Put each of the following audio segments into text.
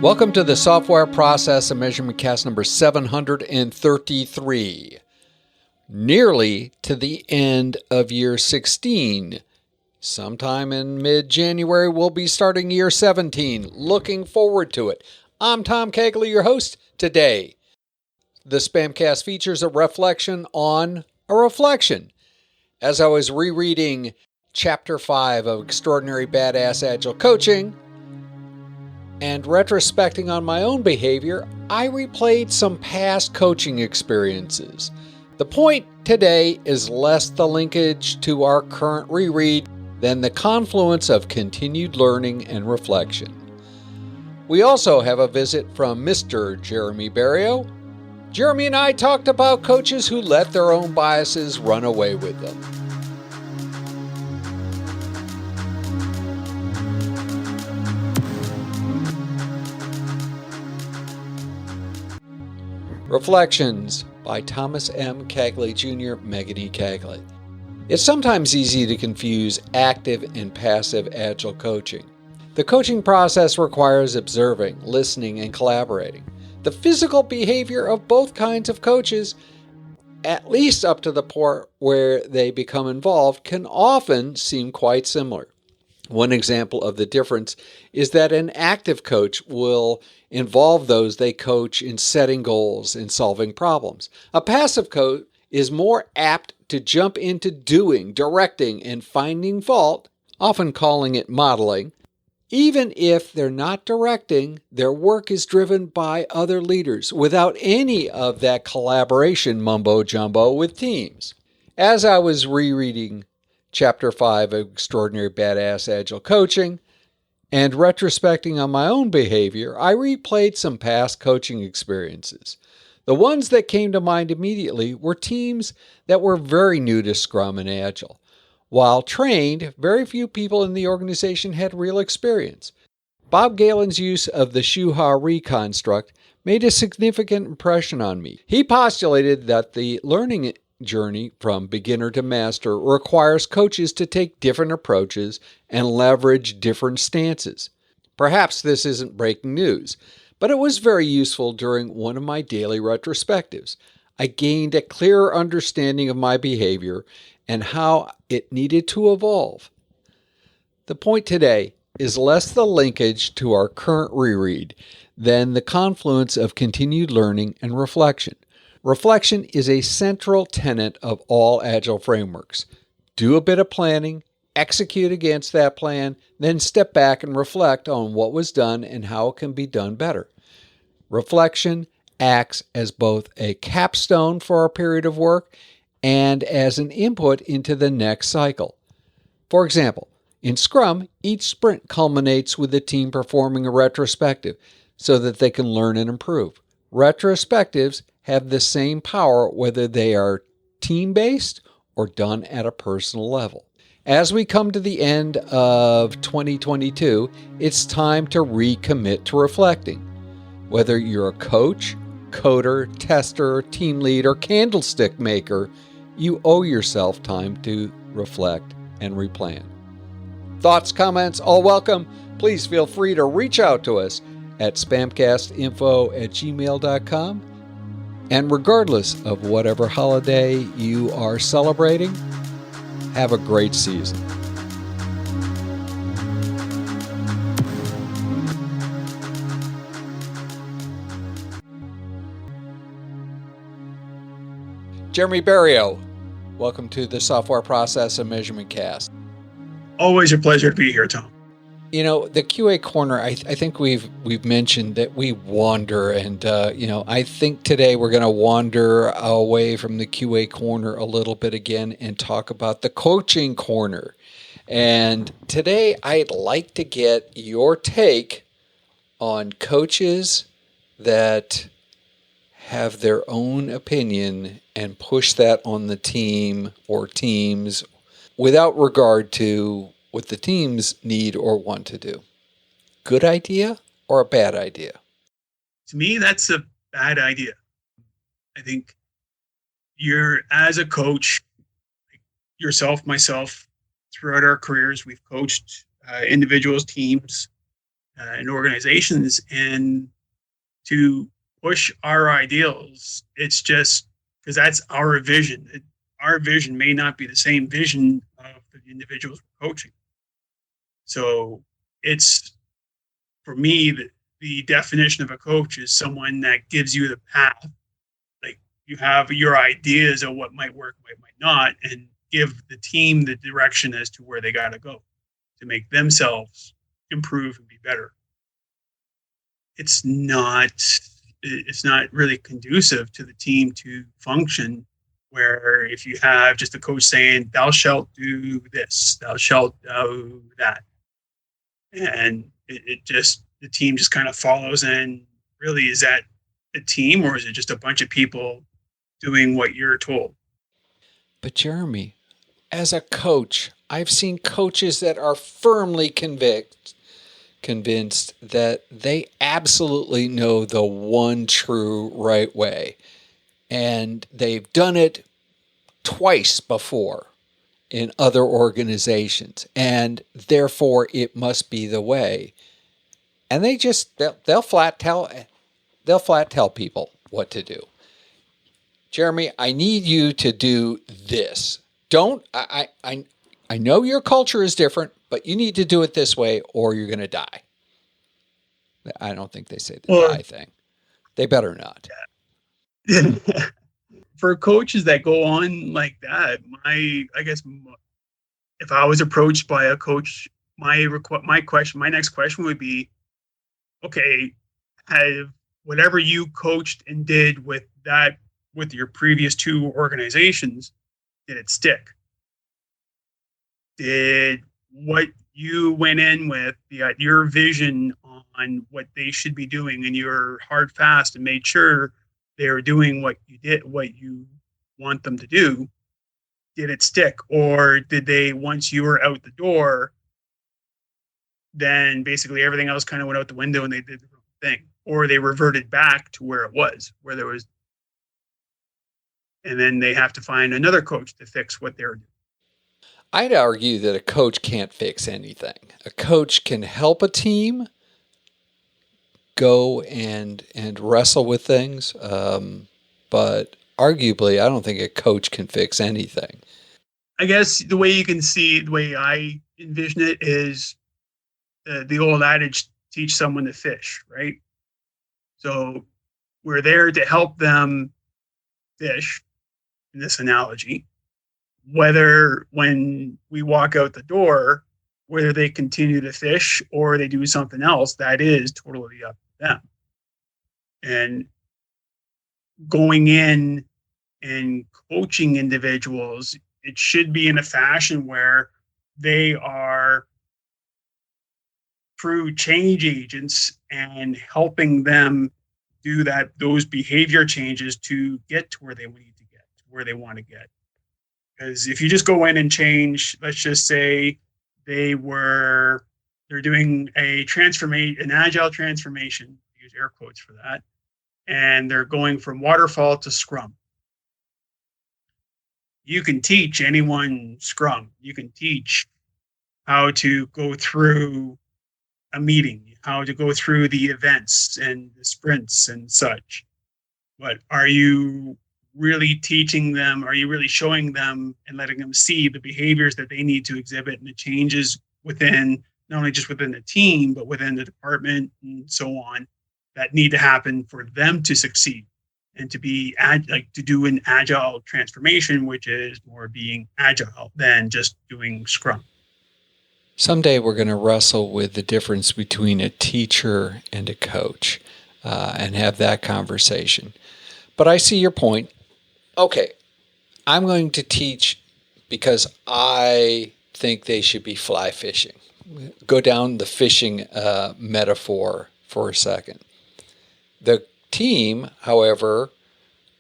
Welcome to the Software Process and Measurement Cast number 733. Nearly to the end of year 16. Sometime in mid-January, we'll be starting year 17. Looking forward to it. I'm Tom Cagley, your host today. The SPaMCAST features a reflection on a reflection. As I was rereading Chapter 5 of Extraordinary Badass Agile Coaching and retrospecting on my own behavior, I replayed some past coaching experiences. The point today is less the linkage to our current reread than the confluence of continued learning and reflection. We also have a visit from Mr. Jeremy Berriault. Jeremy and I talked about coaches who let their own biases run away with them. Reflections by Thomas M. Cagley Jr., Megan E. Cagley. It's sometimes easy to confuse active and passive agile coaching. The coaching process requires observing, listening, and collaborating. The physical behavior of both kinds of coaches, at least up to the point where they become involved, can often seem quite similar. One example of the difference is that an active coach will involve those they coach in setting goals and solving problems. A passive coach is more apt to jump into doing, directing, and finding fault, often calling it modeling. Even if they're not directing, their work is driven by other leaders without any of that collaboration mumbo-jumbo with teams. As I was rereading Chapter 5 of Extraordinary Badass Agile Coaching and retrospecting on my own behavior, I replayed some past coaching experiences. The ones that came to mind immediately were teams that were very new to Scrum and Agile. While trained, very few people in the organization had real experience. Bob Galen's use of the Shuha-Re construct made a significant impression on me. He postulated that the learning journey from beginner to master requires coaches to take different approaches and leverage different stances. Perhaps this isn't breaking news, but it was very useful during one of my daily retrospectives. I gained a clearer understanding of my behavior and how it needed to evolve. The point today is less the linkage to our current reread than the confluence of continued learning and reflection. Reflection is a central tenet of all Agile frameworks. Do a bit of planning, execute against that plan, then step back and reflect on what was done and how it can be done better. Reflection acts as both a capstone for our period of work and as an input into the next cycle. For example, in Scrum, each sprint culminates with the team performing a retrospective so that they can learn and improve. Retrospectives have the same power whether they are team-based or done at a personal level. As we come to the end of 2022, it's time to recommit to reflecting. Whether you're a coach, coder, tester, team lead, or candlestick maker, you owe yourself time to reflect and replan. Thoughts, comments, all welcome. Please feel free to reach out to us at spamcastinfo@gmail.com. And regardless of whatever holiday you are celebrating, have a great season. Jeremy Berriault, welcome to the Software Process and Measurement Cast. Always a pleasure to be here, Tom. You know, the QA corner, I think we've mentioned that we wander, and I think today we're going to wander away from the QA corner a little bit again and talk about the coaching corner. And today I'd like to get your take on coaches that have their own opinion and push that on the team or teams without regard to what the teams need or want to do. Good idea or a bad idea? To me, that's a bad idea. I think as a coach, yourself, myself, throughout our careers, we've coached individuals, teams, in organizations and to push our ideals. It's just because that's our vision. Our vision may not be the same vision of the individuals we're coaching. So it's, for me, the definition of a coach is someone that gives you the path. Like, you have your ideas of what might work, what might not, and give the team the direction as to where they got to go to make themselves improve and be better. It's not really conducive to the team to function, where if you have just a coach saying, thou shalt do this, thou shalt do that, and it just, the team just kind of follows. And really, is that a team, or is it just a bunch of people doing what you're told? But Jeremy, as a coach, I've seen coaches that are firmly convinced that they absolutely know the one true right way. And they've done it twice before in other organizations. And therefore, it must be the way. And they'll flat tell people what to do. Jeremy, I need you to do this. I know your culture is different, but you need to do it this way or you're going to die. I don't think they say the die thing. They better not. For coaches that go on like that, I guess if I was approached by a coach, my next question would be, okay, have whatever you coached and did with your previous two organizations, did it stick? Did what you went in with, your vision on what they should be doing, and you're hard fast and made sure they were doing what you want them to do, did it stick? Or did they, once you were out the door, then basically everything else kind of went out the window and they did the wrong thing? Or they reverted back to where it was, where there was, and then they have to find another coach to fix what they're doing. I'd argue that a coach can't fix anything. A coach can help a team go and wrestle with things, but arguably, I don't think a coach can fix anything. I guess the way I envision it is the old adage, teach someone to fish, right? So we're there to help them fish, in this analogy, whether when we walk out the door, whether they continue to fish or they do something else, that is totally up to them. And going in and coaching individuals, it should be in a fashion where they are true change agents and helping them do those behavior changes to get to where they need to get, to where they want to get. Because if you just go in and change, let's just say they're doing an agile transformation, use air quotes for that, and they're going from waterfall to Scrum. You can teach anyone Scrum. You can teach how to go through a meeting, how to go through the events and the sprints and such. But are you really teaching them? Are you really showing them and letting them see the behaviors that they need to exhibit and the changes within, not only just within the team, but within the department and so on, that need to happen for them to succeed and to be to do an agile transformation, which is more being agile than just doing Scrum? Someday we're going to wrestle with the difference between a teacher and a coach and have that conversation. But I see your point. Okay, I'm going to teach because I think they should be fly fishing. Go down the fishing metaphor for a second. The team, however,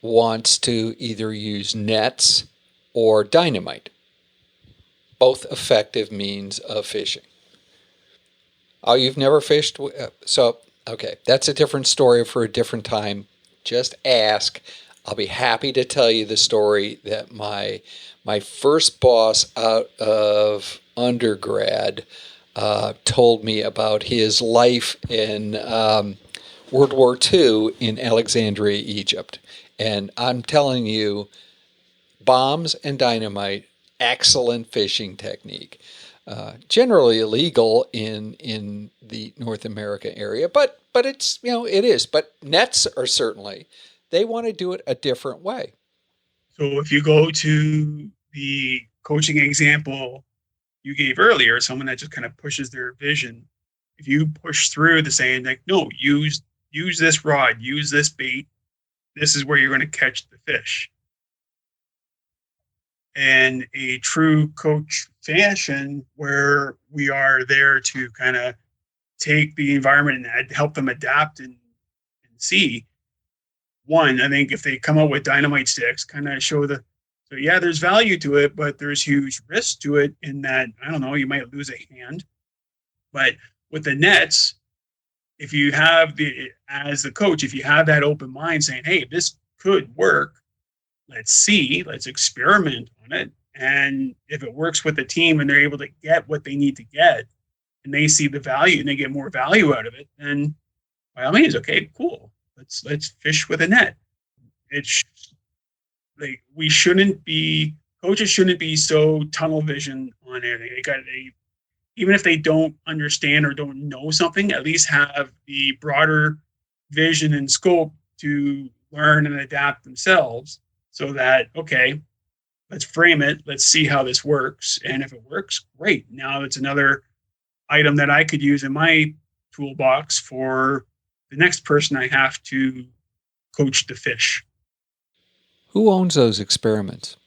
wants to either use nets or dynamite. Both effective means of fishing. Oh, you've never fished? So, okay, that's a different story for a different time. Just ask. I'll be happy to tell you the story that my first boss out of undergrad told me about his life in World War II in Alexandria, Egypt. And I'm telling you, bombs and dynamite, excellent fishing technique. Generally illegal in the North America area, but it's, it is. But nets are certainly, they want to do it a different way. So if you go to the coaching example you gave earlier, someone that just kind of pushes their vision, if you push through the saying like, no, use this rod, use this bait, this is where you're going to catch the fish. And a true coach fashion where we are there to kind of take the environment and help them adapt and see. One, I think if they come out with dynamite sticks, kind of show so yeah, there's value to it, but there's huge risk to it in that, I don't know, you might lose a hand. But with the nets, if you have as the coach, if you have that open mind saying, hey, this could work, let's see, let's experiment on it. And if it works with the team and they're able to get what they need to get and they see the value and they get more value out of it, then by all means, okay, cool. Let's fish with a net. It's like coaches shouldn't be so tunnel vision on anything. Even if they don't understand or don't know something, at least have the broader vision and scope to learn and adapt themselves so that, okay, let's frame it. Let's see how this works. And if it works, great. Now it's another item that I could use in my toolbox for the next person I have to coach to fish. Who owns those experiments?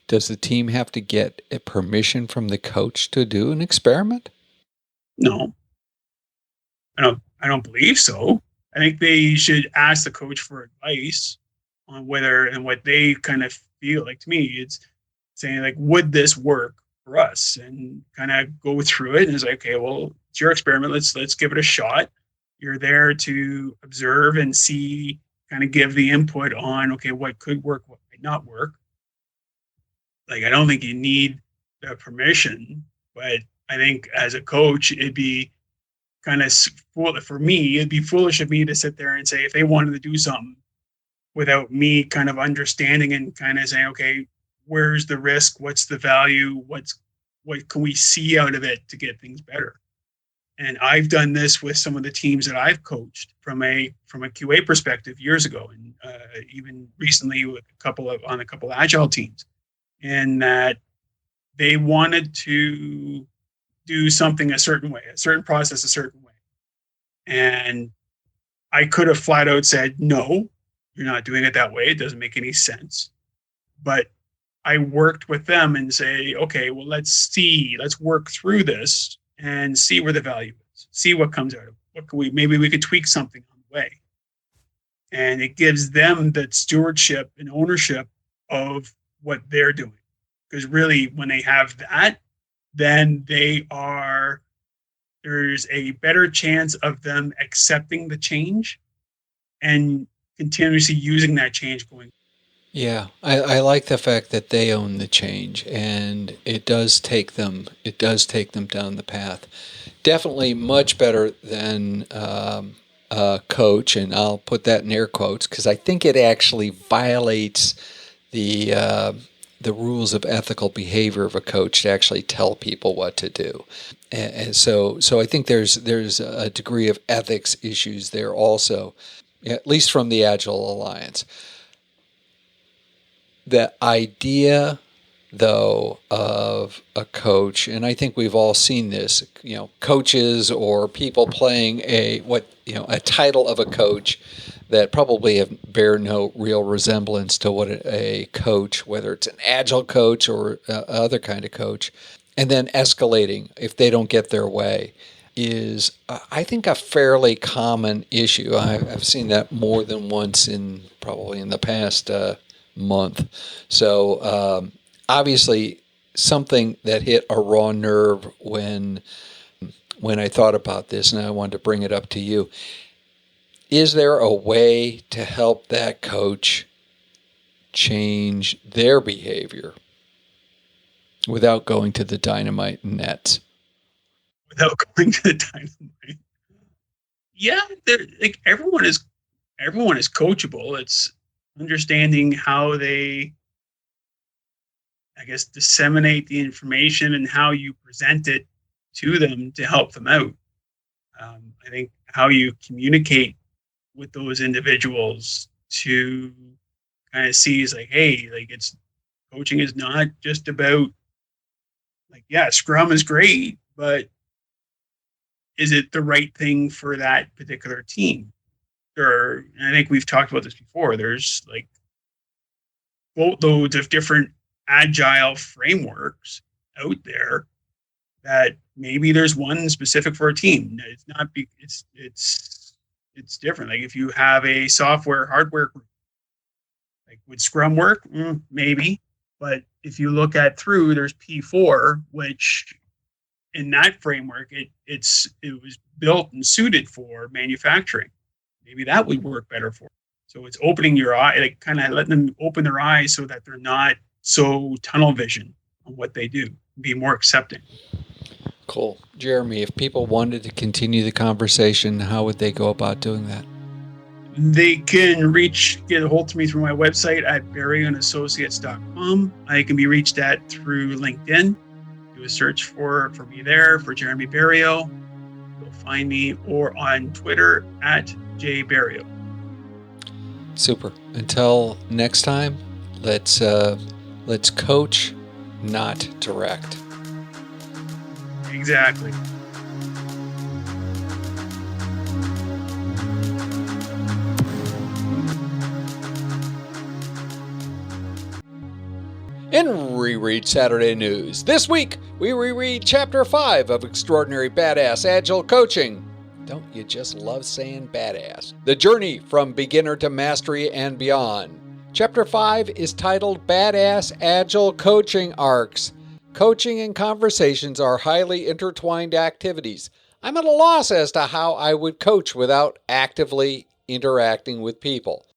Does the team have to get a permission from the coach to do an experiment? No, I don't believe so. I think they should ask the coach for advice on whether and what they kind of feel. Like, to me, it's saying like, would this work for us? And kind of go through it. And it's like, okay, well, it's your experiment. Let's give it a shot. You're there to observe and see, kind of give the input on, okay, what could work, what might not work. Like, I don't think you need the permission, but I think as a coach, it'd be kind of, for me, it'd be foolish of me to sit there and say, if they wanted to do something without me kind of understanding and kind of saying, okay, where's the risk? What's the value? What can we see out of it to get things better? And I've done this with some of the teams that I've coached from a QA perspective years ago, and even recently with on a couple of agile teams, and that they wanted to do something a certain way, a certain process a certain way. And I could have flat out said, no, you're not doing it that way. It doesn't make any sense. But I worked with them and say, okay, well, let's work through this and see where the value is, see what comes out of it. Maybe we could tweak something on the way. And it gives them that stewardship and ownership of what they're doing. Because really, when they have that, then there's a better chance of them accepting the change and continuously using that change going. Yeah, I like the fact that they own the change, and it does take them down the path. Definitely much better than a coach, and I'll put that in air quotes because I think it actually violates the rules of ethical behavior of a coach to actually tell people what to do. And so I think there's a degree of ethics issues there also, at least from the Agile Alliance. The idea, though, of a coach, and I think we've all seen this, coaches or people playing a title of a coach that probably bear no real resemblance to what a coach, whether it's an agile coach or other kind of coach, and then escalating if they don't get their way, is, I think, a fairly common issue. I've seen that more than once probably in the past month. So obviously something that hit a raw nerve when I thought about this, and I wanted to bring it up to you. Is there a way to help that coach change their behavior without going to the dynamite nets? without going to the dynamite. Yeah, like everyone is coachable. It's understanding how they, I guess, disseminate the information and how you present it to them to help them out. I think how you communicate with those individuals to kind of see is like, hey, like coaching is not just about like, yeah, Scrum is great, but is it the right thing for that particular team? And I think we've talked about this before. There's like boatloads of different agile frameworks out there that maybe there's one specific for a team. It's not, it's different. Like if you have a software hardware group, like would Scrum work? Maybe. But if you look at there's P4, which in that framework, it was built and suited for manufacturing. Maybe that would work better for them. So it's opening your eye, like kind of letting them open their eyes so that they're not so tunnel vision on what they do, be more accepting. Cool. Jeremy, if people wanted to continue the conversation, how would they go about doing that? They can get a hold of me through my website at berriaultassociates.com. I can be reached at through LinkedIn. Do a search for me there, for Jeremy Berriault. You'll find me, or on Twitter at jberriault. Super. Until next time, let's coach, not direct. Exactly. In Reread Saturday News, this week we reread Chapter 5 of Extraordinary Badass Agile Coaching. Don't you just love saying badass? The Journey from Beginner to Mastery and Beyond. Chapter 5 is titled Badass Agile Coaching Arcs. Coaching and conversations are highly intertwined activities. I'm at a loss as to how I would coach without actively interacting with people.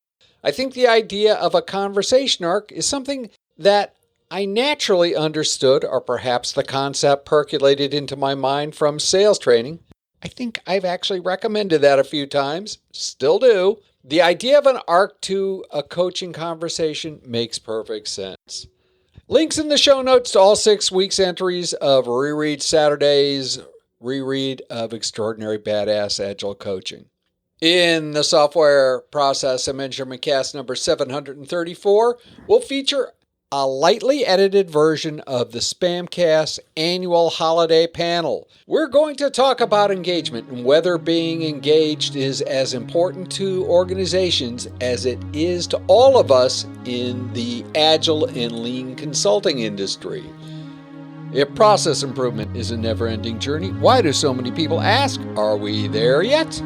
I think the idea of a conversation arc is something that I naturally understood, or perhaps the concept percolated into my mind from sales training. I think I've actually recommended that a few times, still do. The idea of an arc to a coaching conversation makes perfect sense. Links in the show notes to all 6 weeks' entries of Reread Saturday's reread of Extraordinary Badass Agile Coaching. In the Software Process and SPaMCAST number 734, we'll feature a lightly edited version of the SPaMCAST annual holiday panel. We're going to talk about engagement and whether being engaged is as important to organizations as it is to all of us in the agile and lean consulting industry. If process improvement is a never-ending journey, why do so many people ask, are we there yet?